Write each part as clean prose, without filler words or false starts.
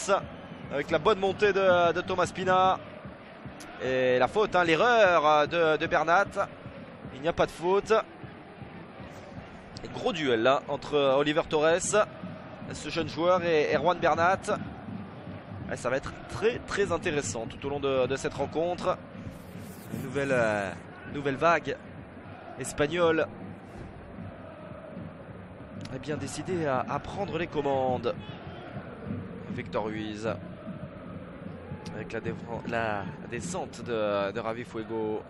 Santos avec la bonne montée de Thomas Pina. Et la faute, hein, l'erreur de Bernat. Il n'y a pas de faute. Gros duel là entre Oliver Torres, ce jeune joueur, et Erwan Bernat. Ouais, ça va être très intéressant tout au long de cette rencontre. Une nouvelle vague espagnole a bien décidé à prendre les commandes. Victor Ruiz avec la descente de Javi Fuego.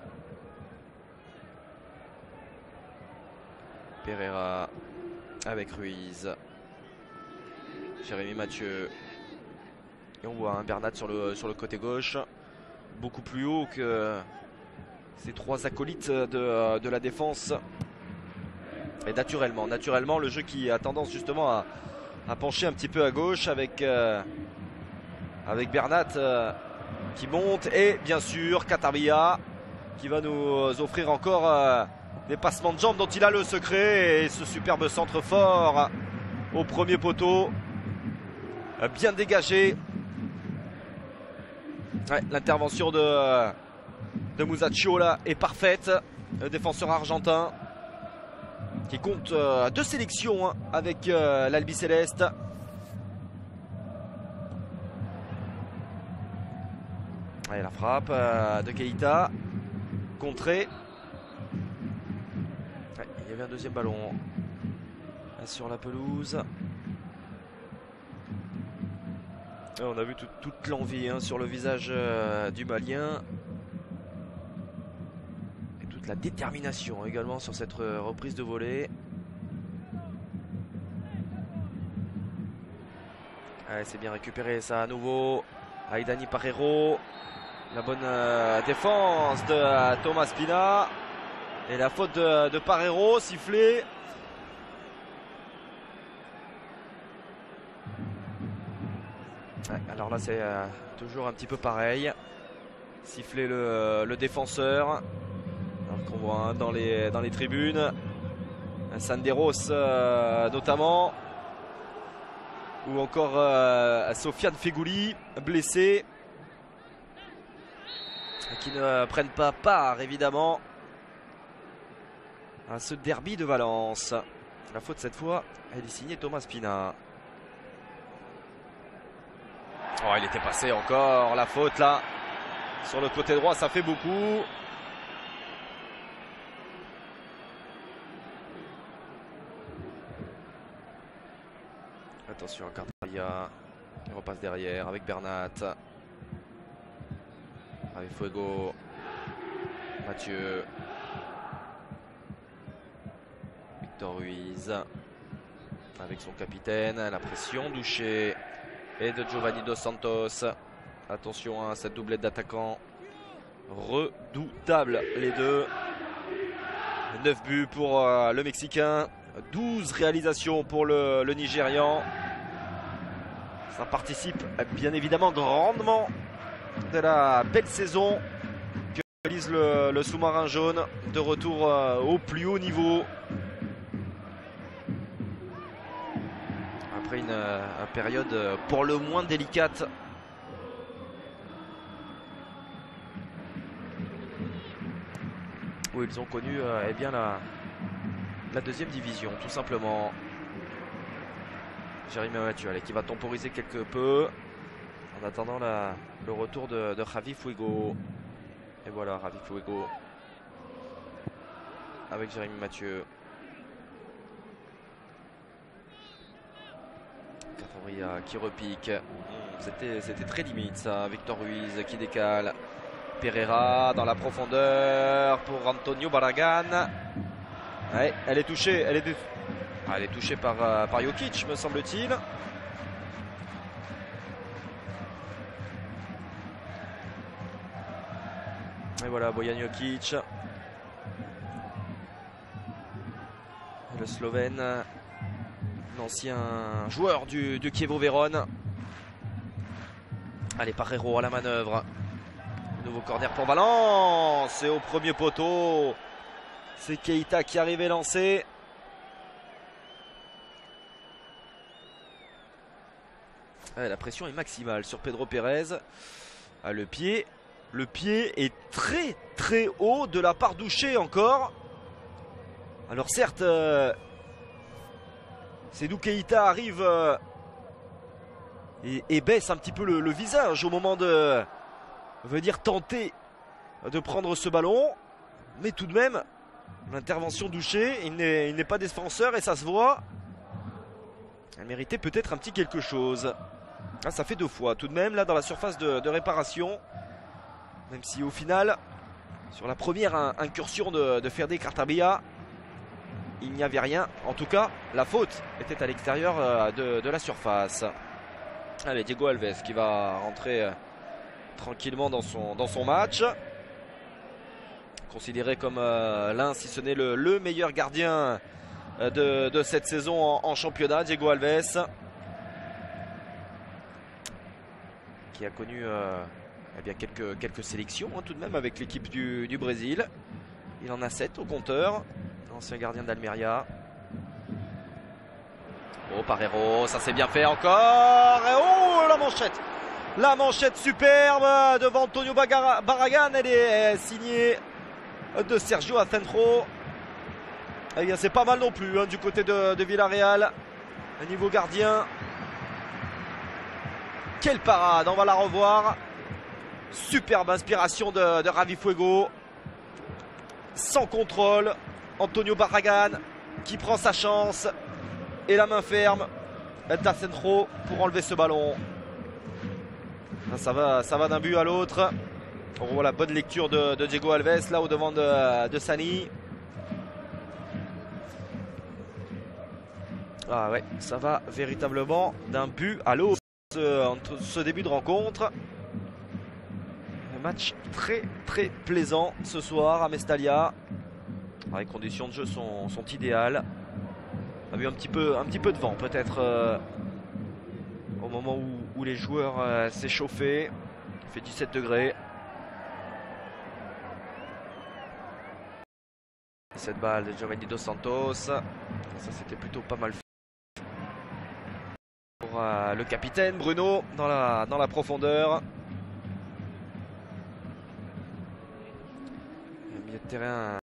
Pereira avec Ruiz. Jérémy Mathieu. Et on voit un Bernat sur le côté gauche, beaucoup plus haut que ces trois acolytes de la défense. Et naturellement, le jeu qui a tendance justement à pencher un petit peu à gauche avec Bernat qui monte, et bien sûr Katabia qui va nous offrir encore des passements de jambes dont il a le secret, et ce superbe centre fort au premier poteau, bien dégagé. Ouais, l'intervention de Musacchio là est parfaite, le défenseur argentin qui compte 2 sélections, hein, avec l'Albiceleste. Et la frappe de Keita, contrée. Ouais, il y avait un deuxième ballon sur la pelouse. Et on a vu toute l'envie, hein, sur le visage du Malien. Et toute la détermination également sur cette reprise de volée. Allez, c'est bien récupéré ça à nouveau. Aidani Parreiro. La bonne défense de Thomas Pina. Et la faute de Parreiro, sifflée. Ouais, alors là c'est toujours un petit peu pareil. Siffler le défenseur. Alors qu'on voit, hein, dans les tribunes Sanderos notamment. Ou encore Sofiane Feghouli, blessé, qui ne prennent pas part évidemment à ce derby de Valence. La faute cette fois, elle est signée Thomas Pina. Oh, il était passé encore, la faute là sur le côté droit, ça fait beaucoup. Attention à Cartalia, il repasse derrière avec Bernat, avec Fuego, Mathieu, Victor Ruiz avec son capitaine, la pression Douché et de Giovanni Dos Santos. Attention à cette doublette d'attaquants redoutable, les deux. 9 buts pour le Mexicain, 12 réalisations pour le Nigérian. Ça participe bien évidemment grandement de la belle saison que réalise le sous-marin jaune, de retour au plus haut niveau après une période pour le moins délicate. Où ils ont connu eh bien la deuxième division tout simplement. Jérémy Mathieu, allez, qui va temporiser quelque peu en attendant le retour de Javi Fuego. Et voilà Javi Fuego avec Jérémy Mathieu. Catabria qui repique. C'était très limite ça. Victor Ruiz qui décale. Pereira dans la profondeur pour Antonio Barragan. Ouais, elle est touchée. Elle est touchée par Jokic, me semble-t-il. Et voilà Bojan Jokic, le Slovène, l'ancien joueur du Chievo Vérone. Allez, Parreiro à la manœuvre. Nouveau corner pour Valence, et au premier poteau c'est Keita qui arrive lancé. La pression est maximale sur Pedro Pérez. Le pied est très très haut de la part d'Ouché encore. Alors certes, Seydou Keita arrive et baisse un petit peu le visage au moment de venir tenter de prendre ce ballon. Mais tout de même, l'intervention d'Ouché, il n'est pas défenseur et ça se voit. Elle méritait peut-être un petit quelque chose. Ah, ça fait 2 fois tout de même là dans la surface de réparation. Même si au final, sur la première incursion de Ferdé Cartabia, il n'y avait rien. En tout cas, la faute était à l'extérieur de la surface. Allez, Diego Alves qui va rentrer tranquillement dans son match. Considéré comme l'un, si ce n'est le meilleur gardien de cette saison en championnat, Diego Alves. Qui a connu eh bien quelques sélections tout de même avec l'équipe du Brésil. Il en a 7 au compteur. Ancien gardien d'Almeria. Oh, Parreiro, ça s'est bien fait encore. Et oh, la manchette. La manchette superbe devant Antonio Barragan. Elle est signée de Sergio Asenjo. Eh bien, c'est pas mal non plus du côté de Villarreal. Au niveau gardien. Quelle parade, on va la revoir. Superbe inspiration de Ravi Fuego. Sans contrôle. Antonio Barragan qui prend sa chance. Et la main ferme d'Asenjo pour enlever ce ballon. Ça va d'un but à l'autre. On voit la bonne lecture de Diego Alves là au devant de Sani. Ah ouais, ça va véritablement d'un but à l'autre entre ce début de rencontre. Un match très très plaisant ce soir à Mestalla. Les conditions de jeu sont idéales. On a vu un petit peu de vent peut-être au moment où les joueurs s'échauffaient. Il fait 17 degrés. Cette balle de Giovanni Dos Santos. Ça c'était plutôt pas mal fait. Pour le capitaine Bruno dans la profondeur. Le milieu de terrain